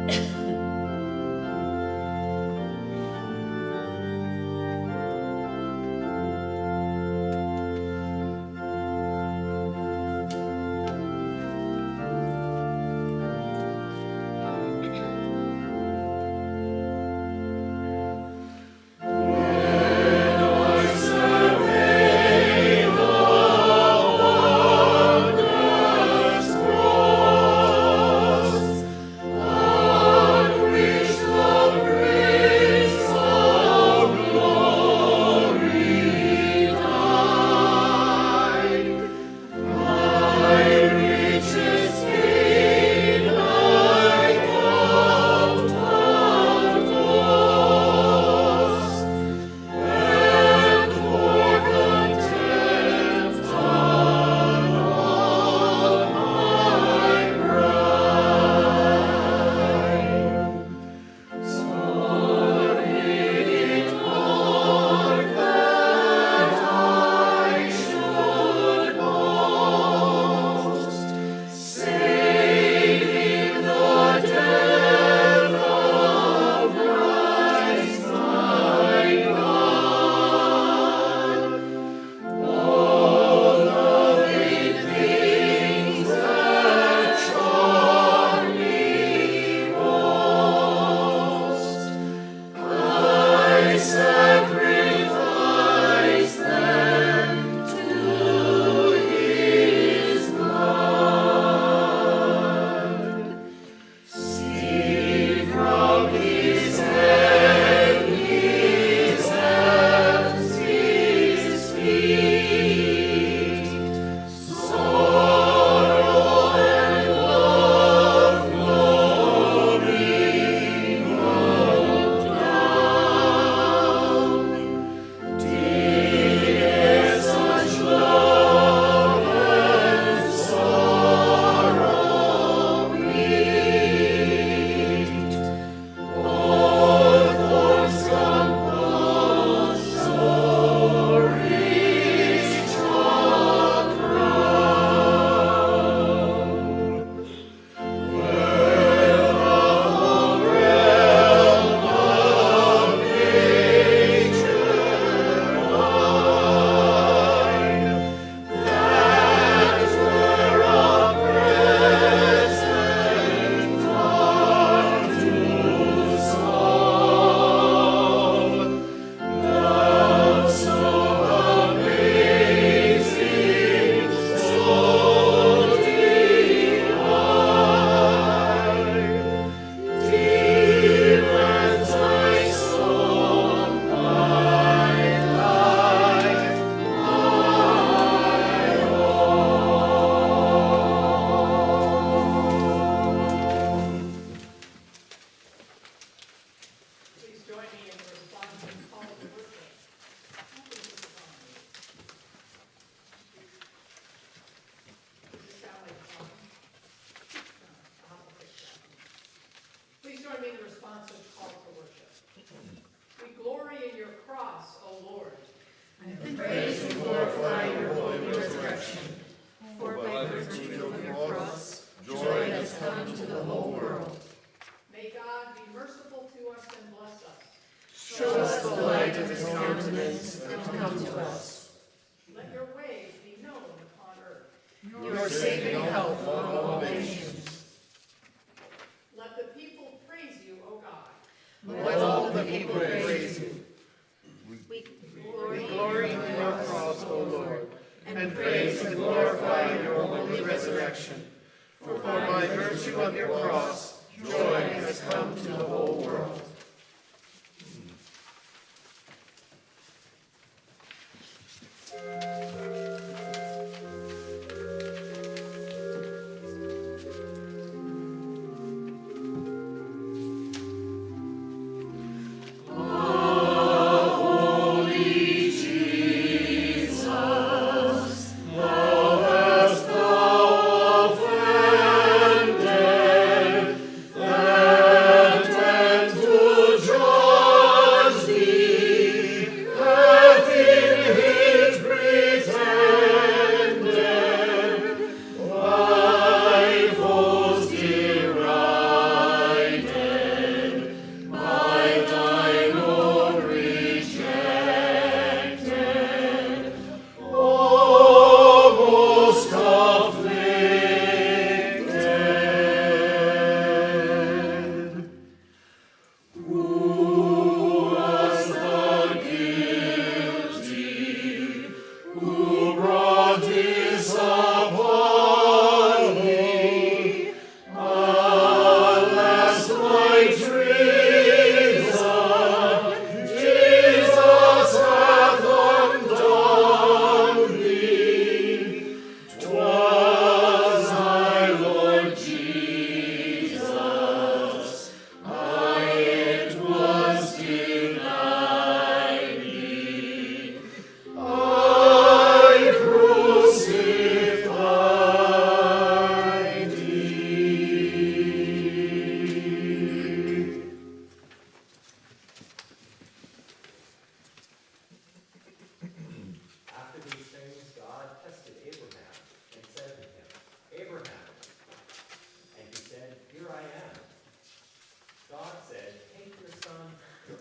And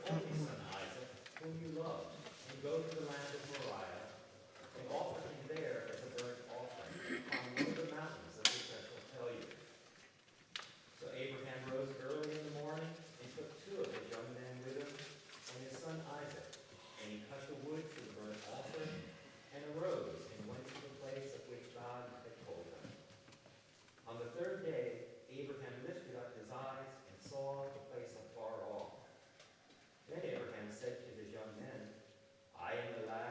only son Isaac, whom you love, and go to the land of Moriah, and offer him there as a burnt offering on one of the mountains of which I shall tell you." So Abraham rose early in the morning and took two of his young men with him and his son Isaac, and he cut the wood for the burnt offering, and arose and went to the place of which God had told him. On the third day, Abraham lifted up his eyes and saw the place afar off. Then Abraham said to his young men, "I am the lad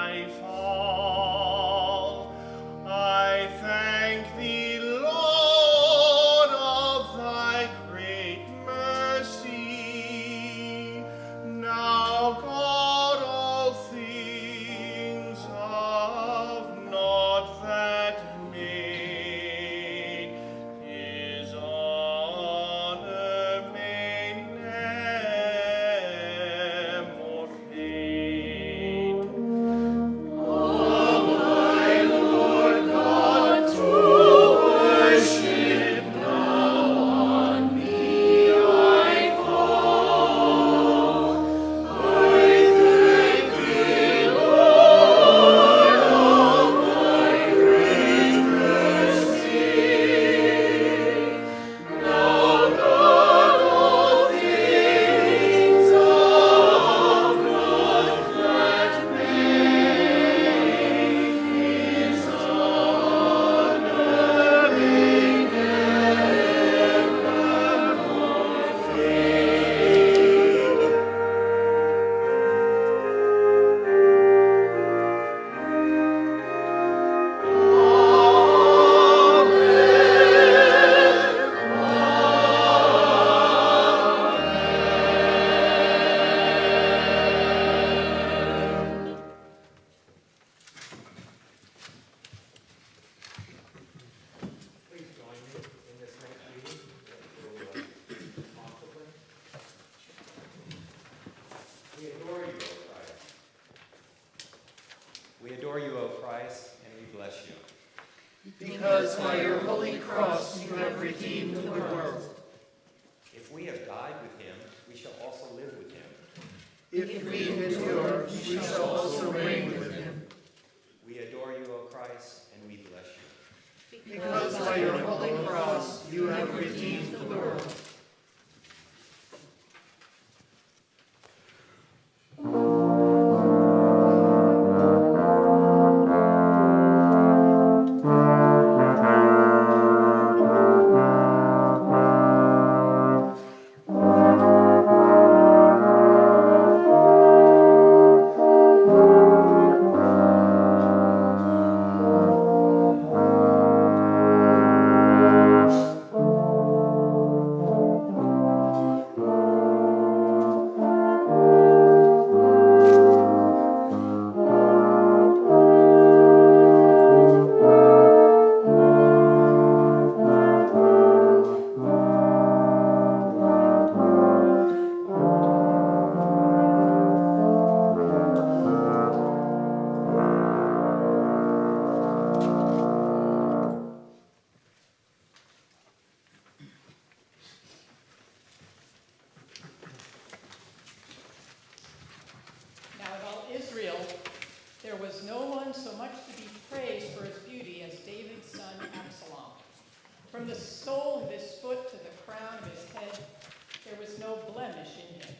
I fall. I thank thee, Lord, of thy great mercy. Now, God, all things of naught that made, his honor may ne'er more fade. Please join me in this next reading that we'll responsibly. We adore you, O Christ. We adore you, O Christ, and we bless you. Because by your holy cross you have redeemed the world. If we have died with him, we shall also live with him. If we endure, we shall also reign with him. We adore you, O Christ, and we bless you. Because by your holy cross you have redeemed the world. Now in all Israel, there was no one so much to be praised for his beauty as David's son Absalom. From the sole of his foot to the crown of his head, there was no blemish in him.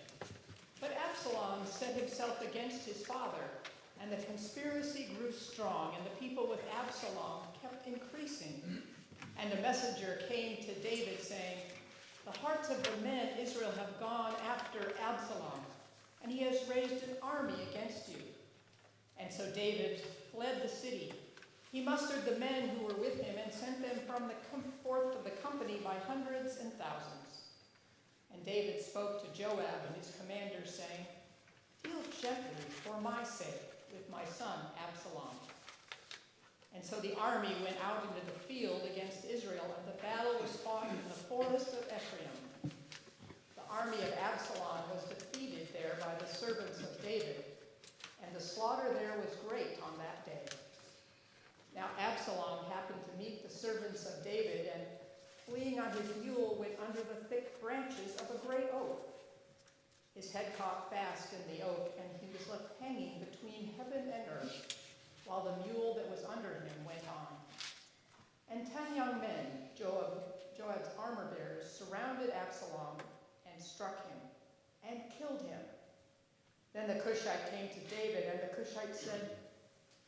But Absalom set himself against his father, and the conspiracy grew strong, and the people with Absalom kept increasing. And a messenger came to David, saying, "The hearts of the men Israel have gone after Absalom, and he has raised an army against you." And so David fled the city. He mustered the men who were with him and sent them forth of the company by hundreds and thousands. And David spoke to Joab and his commanders, saying, "Deal gently for my sake with my son Absalom." And so the army went out into the field against Israel, and the battle was fought in the forest of Ephraim. The army of Absalom was defeated there by the servants of David, and the slaughter there was great on that day. Now Absalom happened to meet the servants of David, and fleeing on his mule went under the thick branches of a great oak. His head caught fast in the oak, and he was left hanging between heaven and earth, while the mule that was under him went on. And 10 young men, Joab's armor-bearers, surrounded Absalom and struck him and killed him. Then the Cushite came to David, and the Cushite said,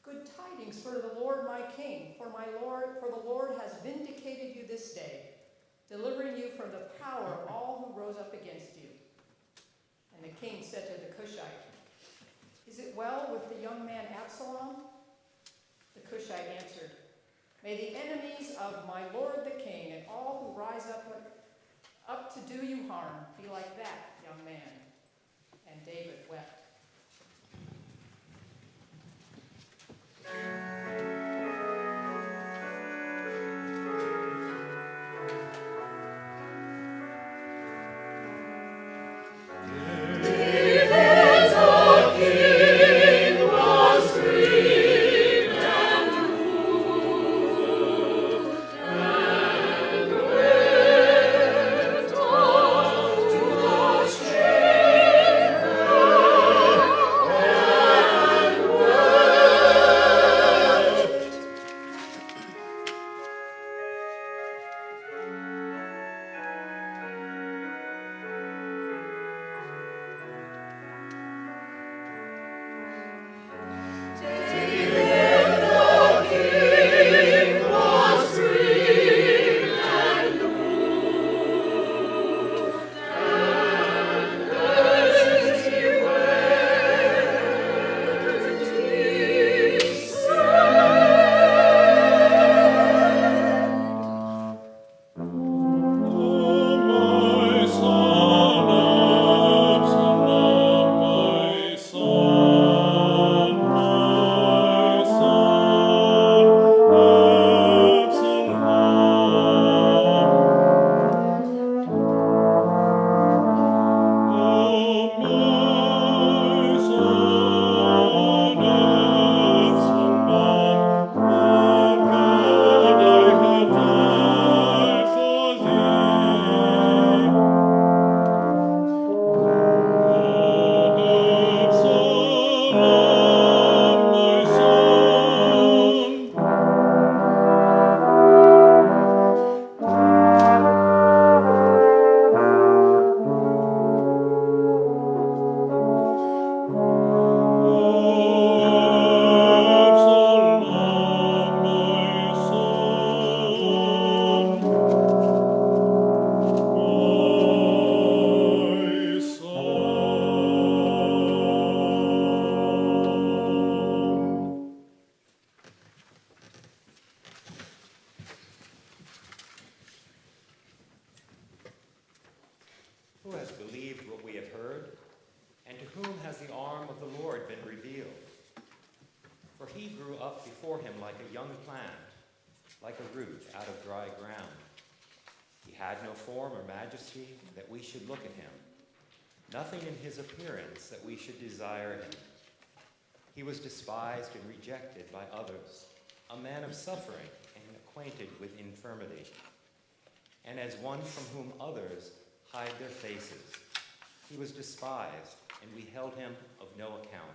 "Good tidings for the Lord my king, for the Lord has vindicated you this day, delivering you from the power of all who rose up against you." And the king said to the Cushite, "Is it well with the young man Absalom?" The Cushite answered, "May the enemies of my lord the king and all who rise up to do you harm be like that young man." And David wept. Who has believed what we have heard? And to whom has the arm of the Lord been revealed? For he grew up before him like a young plant, like a root out of dry ground. He had no form or majesty that we should look at him, nothing in his appearance that we should desire him. He was despised and rejected by others, a man of suffering and acquainted with infirmity. And as one from whom others hide their faces, he was despised, and we held him of no account.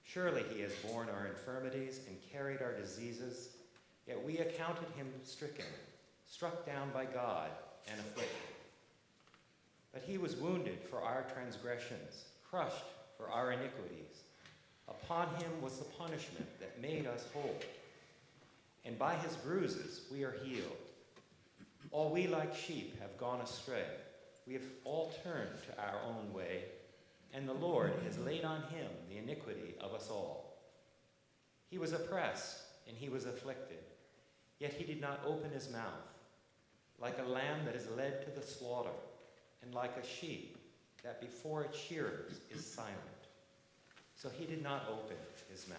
Surely he has borne our infirmities and carried our diseases, yet we accounted him stricken, struck down by God, and afflicted. But he was wounded for our transgressions, crushed for our iniquities. Upon him was the punishment that made us whole, and by his bruises we are healed. All we like sheep have gone astray. We have all turned to our own way, and the Lord has laid on him the iniquity of us all. He was oppressed and he was afflicted, yet he did not open his mouth. Like a lamb that is led to the slaughter, and like a sheep that before its shearers is silent, so he did not open his mouth.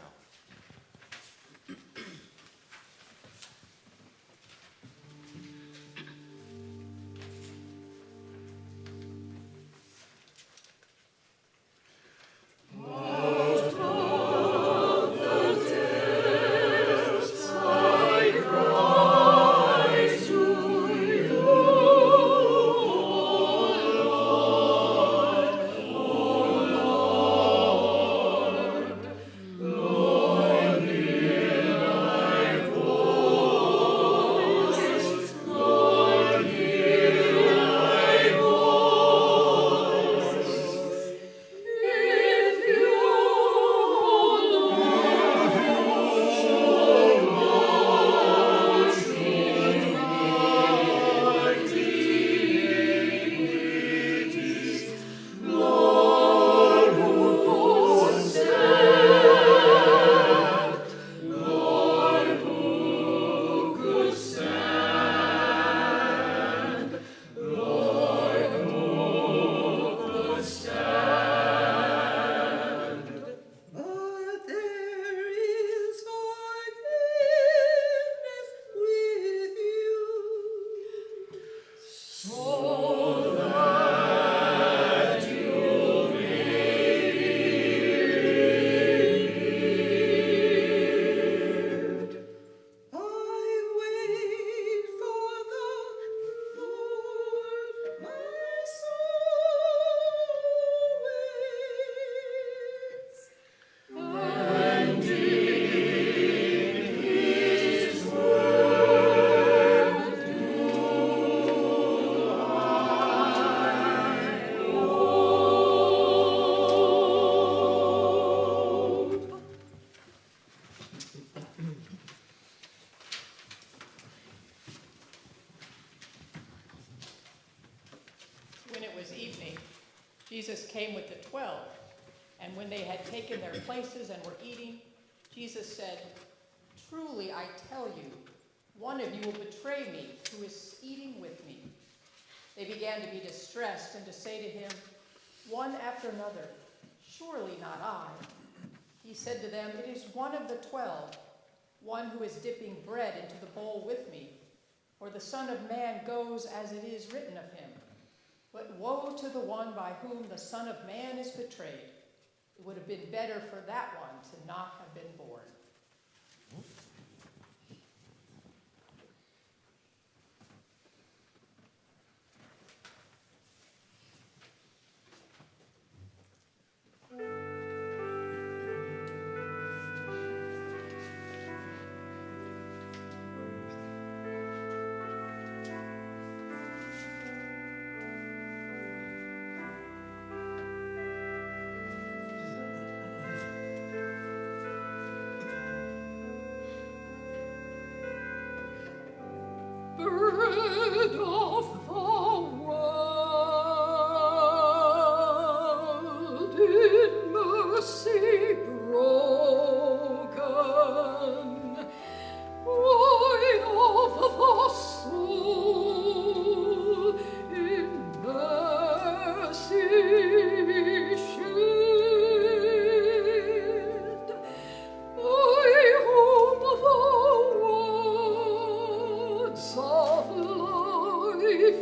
Lord. Jesus came with the 12, and when they had taken their places and were eating, Jesus said, "Truly I tell you, one of you will betray me, who is eating with me." They began to be distressed and to say to him, one after another, "Surely not I." He said to them, "It is one of the 12, one who is dipping bread into the bowl with me. For the Son of Man goes as it is written of him. But woe to the one by whom the Son of Man is betrayed. It would have been better for that one to not have been born." Bread of the world, in mercy broken, wine of the soul, in mercy shed, by whom the words of life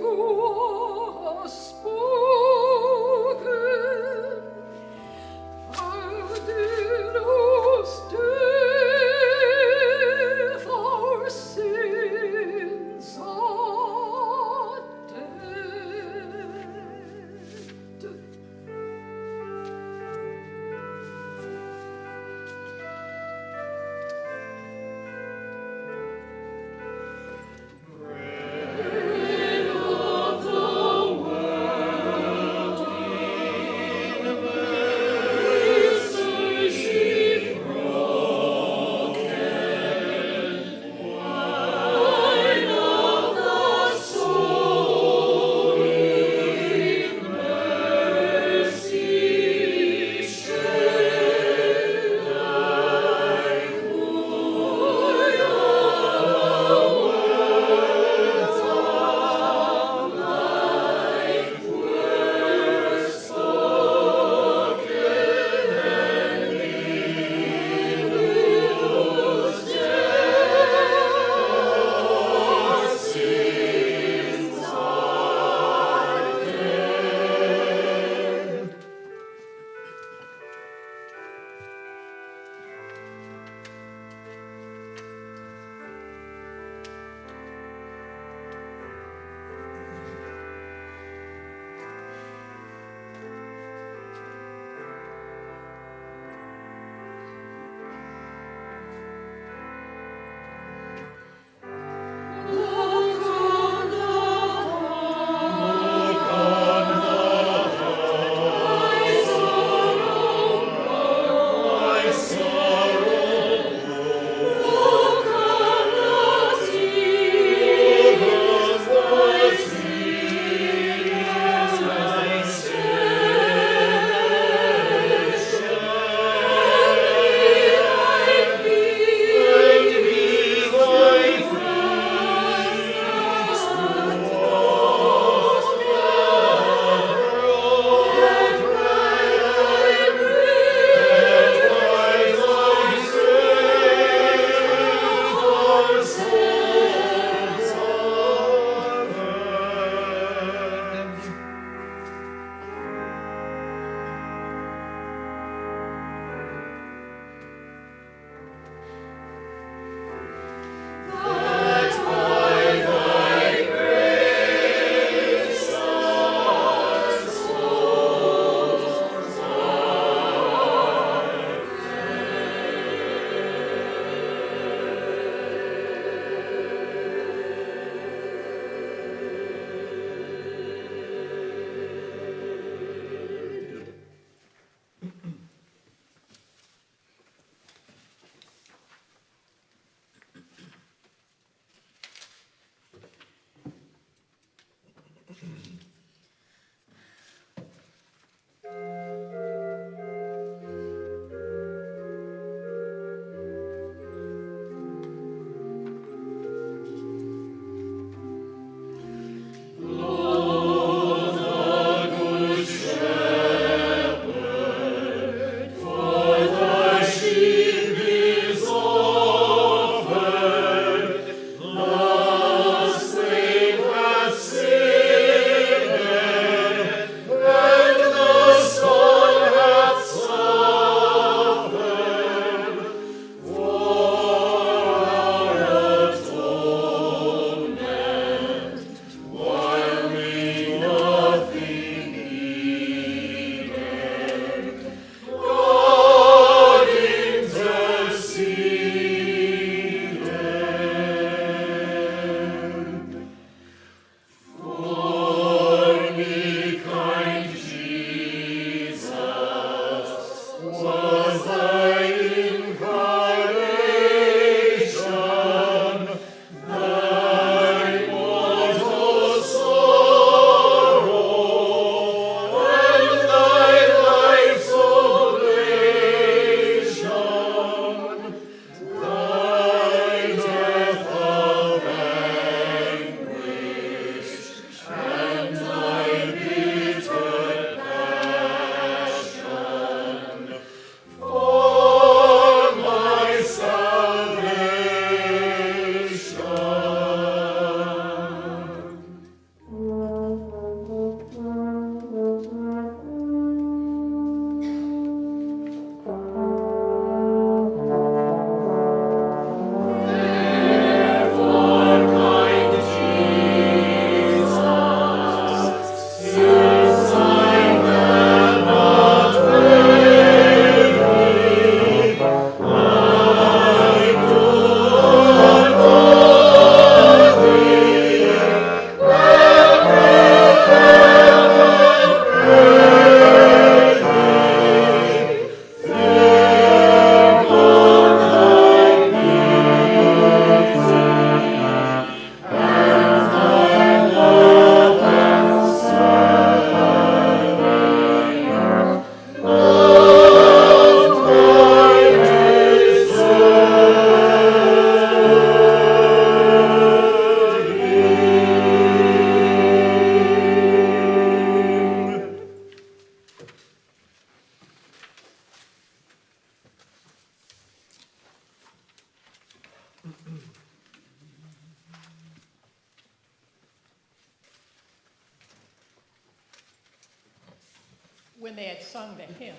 When they had sung the hymn,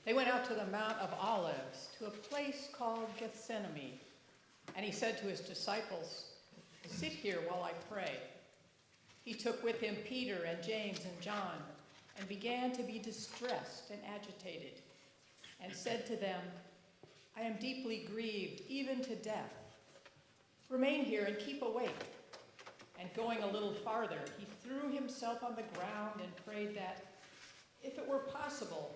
they went out to the Mount of Olives, to a place called Gethsemane. And he said to his disciples, "Sit here while I pray." He took with him Peter and James and John, and began to be distressed and agitated, and said to them, "I am deeply grieved, even to death. Remain here and keep awake." And going a little farther, he threw himself on the ground and prayed that, if it were possible,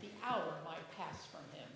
the hour might pass from him.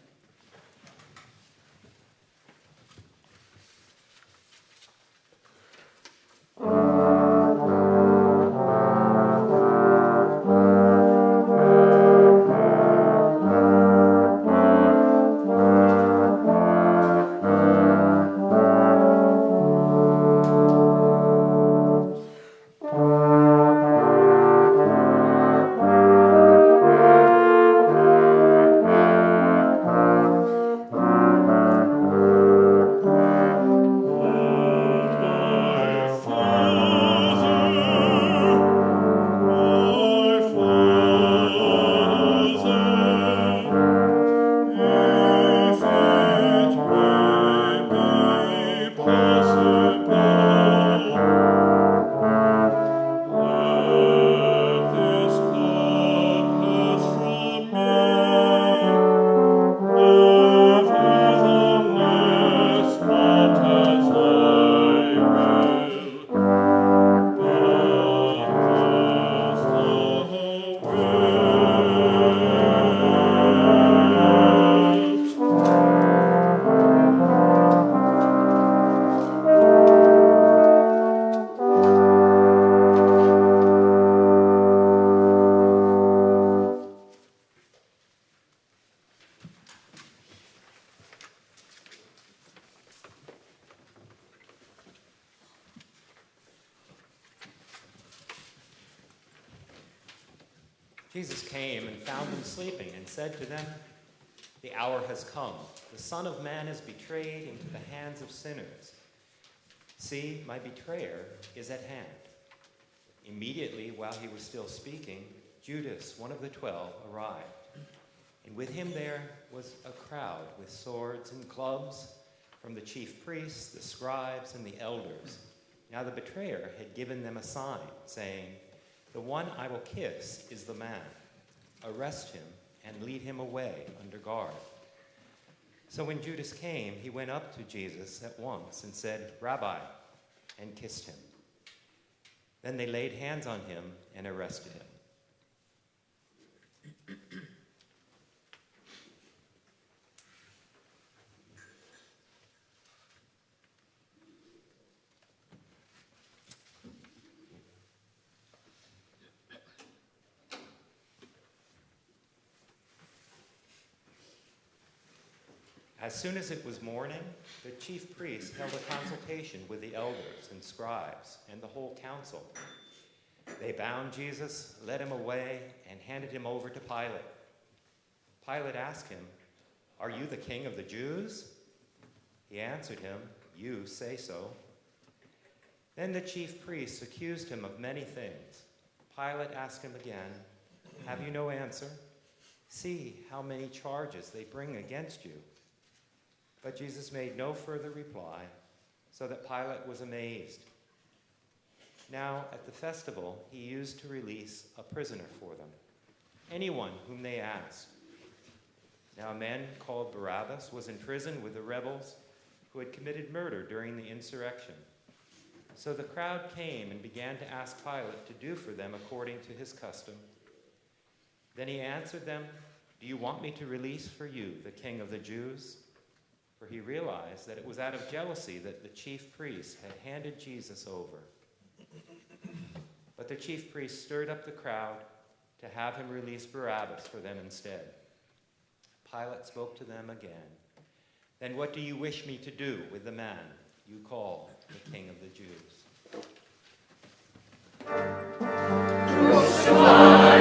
Jesus came and found them sleeping and said to them, "The hour has come. The Son of Man is betrayed into the hands of sinners. See, my betrayer is at hand." Immediately, while he was still speaking, Judas, one of the 12, arrived. And with him there was a crowd with swords and clubs from the chief priests, the scribes, and the elders. Now the betrayer had given them a sign, saying, "The one I will kiss is the man. Arrest him and lead him away under guard." So when Judas came, he went up to Jesus at once and said, "Rabbi," and kissed him. Then they laid hands on him and arrested him. As soon as it was morning, the chief priests held a consultation with the elders and scribes and the whole council. They bound Jesus, led him away, and handed him over to Pilate. Pilate asked him, "Are you the king of the Jews?" He answered him, "You say so." Then the chief priests accused him of many things. Pilate asked him again, "Have you no answer? See how many charges they bring against you." But Jesus made no further reply, so that Pilate was amazed. Now, at the festival, he used to release a prisoner for them, anyone whom they asked. Now, a man called Barabbas was in prison with the rebels who had committed murder during the insurrection. So the crowd came and began to ask Pilate to do for them according to his custom. Then he answered them, "Do you want me to release for you the king of the Jews?" For he realized that it was out of jealousy that the chief priests had handed Jesus over. But the chief priests stirred up the crowd to have him release Barabbas for them instead. Pilate spoke to them again. "Then what do you wish me to do with the man you call the King of the Jews?" Crucify!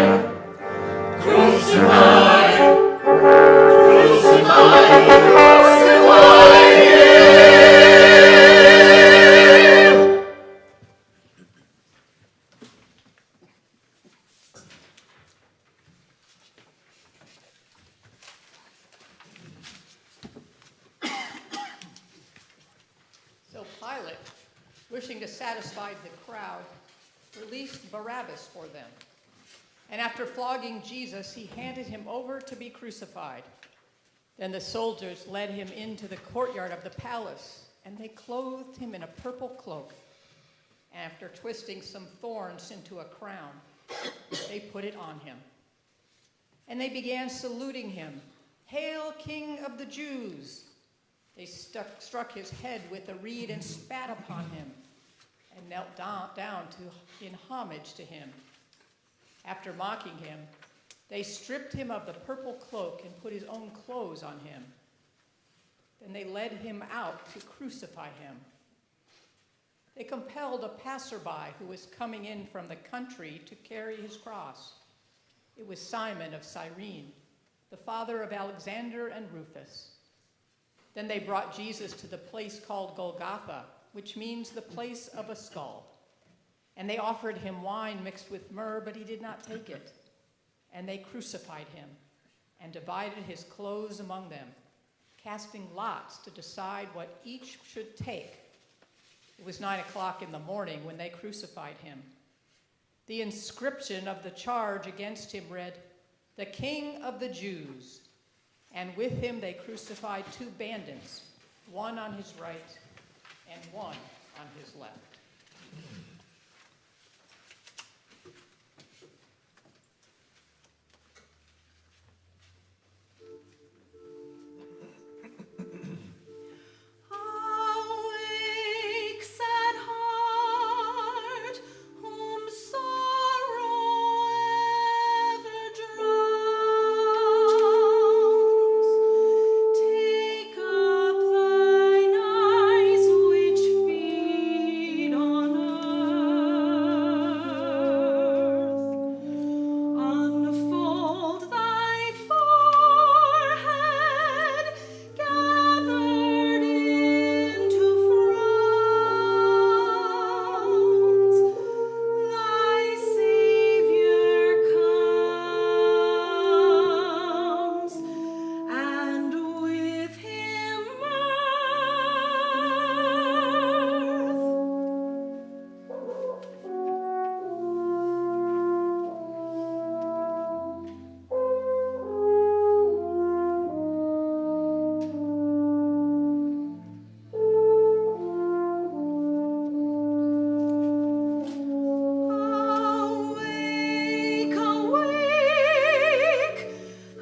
Crucify! Crucify! Crucify! wishing to satisfy the crowd, released Barabbas for them. And after flogging Jesus, he handed him over to be crucified. Then the soldiers led him into the courtyard of the palace, and they clothed him in a purple cloak. After twisting some thorns into a crown, they put it on him. And they began saluting him, "Hail, King of the Jews!" They struck his head with a reed and spat upon him, and knelt down in homage to him. After mocking him, they stripped him of the purple cloak and put his own clothes on him. Then they led him out to crucify him. They compelled a passerby who was coming in from the country to carry his cross. It was Simon of Cyrene, the father of Alexander and Rufus. Then they brought Jesus to the place called Golgotha, which means the place of a skull. And they offered him wine mixed with myrrh, but he did not take it. And they crucified him and divided his clothes among them, casting lots to decide what each should take. It was 9 o'clock in the morning when they crucified him. The inscription of the charge against him read, "The King of the Jews." And with him they crucified 2 bandits, one on his right and one on his left. Awake, sad heart, whom sorrow ever drowns. Take up thine eyes which feed on earth. Unfold thy forehead, gathered into frowns. Thy Savior comes, and with him Awake, awake,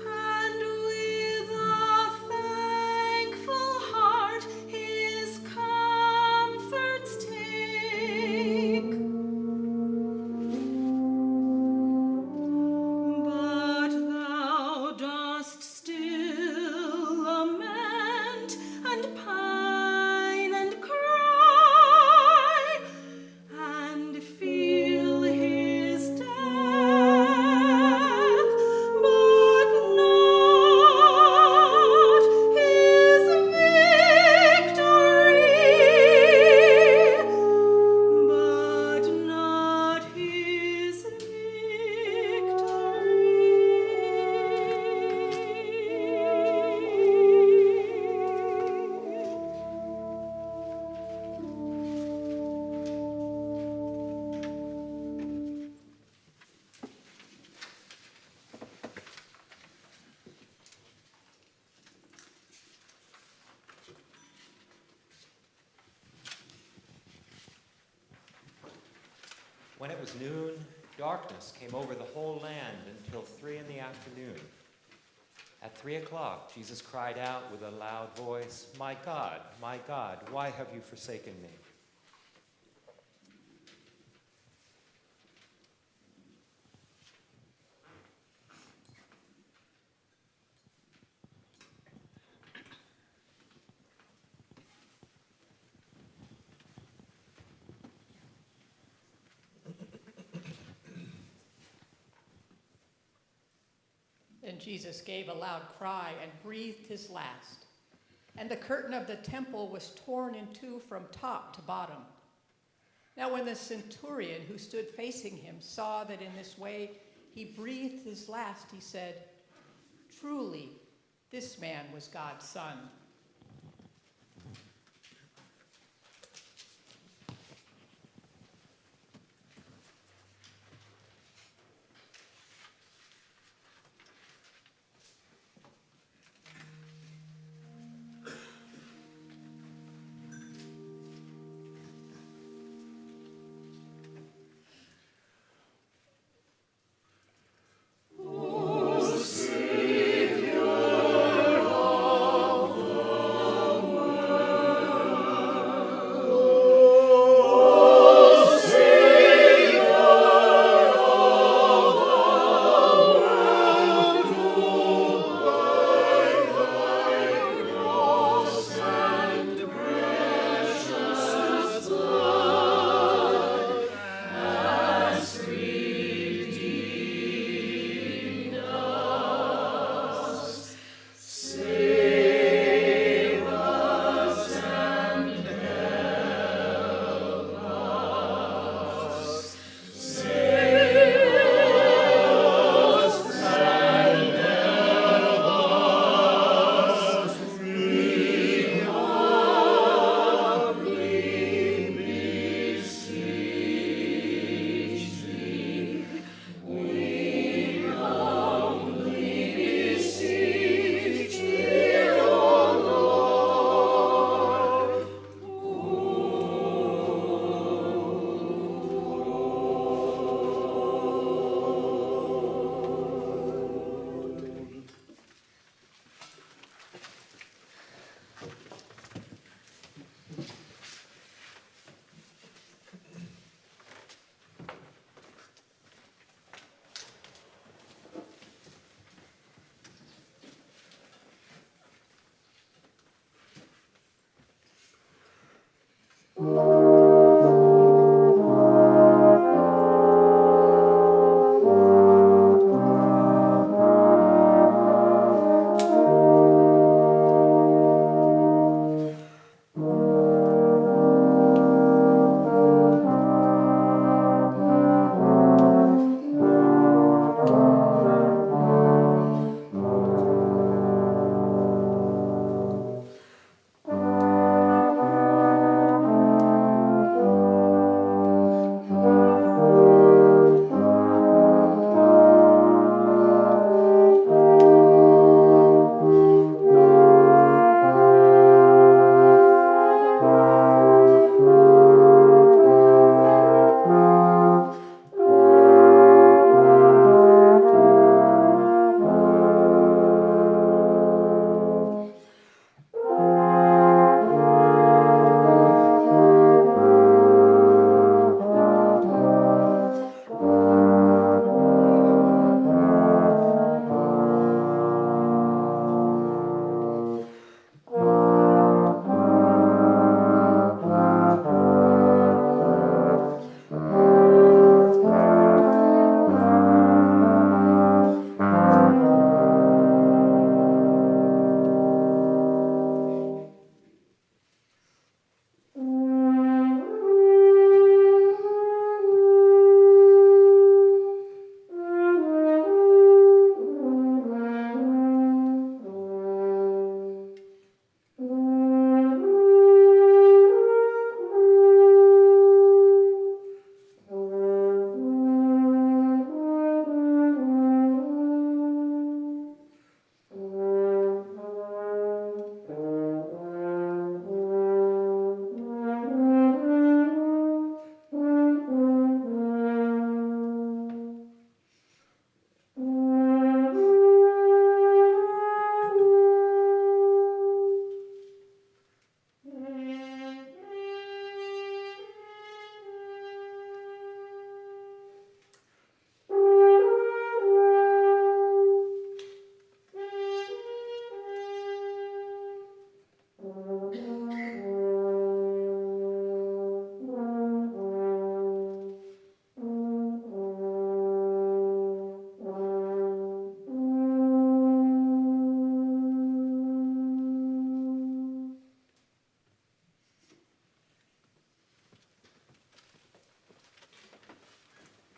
and with a thankful heart his comforts take. But thou dost still lament and pine and cry, and feel his death, but not his victory, but not his victory. When it was noon, darkness came over the whole land until 3 in the afternoon. At 3 o'clock, Jesus cried out with a loud voice, my God, why have you forsaken me?" Then Jesus gave a loud cry and breathed his last. And the curtain of the temple was torn in two from top to bottom. Now when the centurion who stood facing him saw that in this way he breathed his last, he said, "Truly, this man was God's son."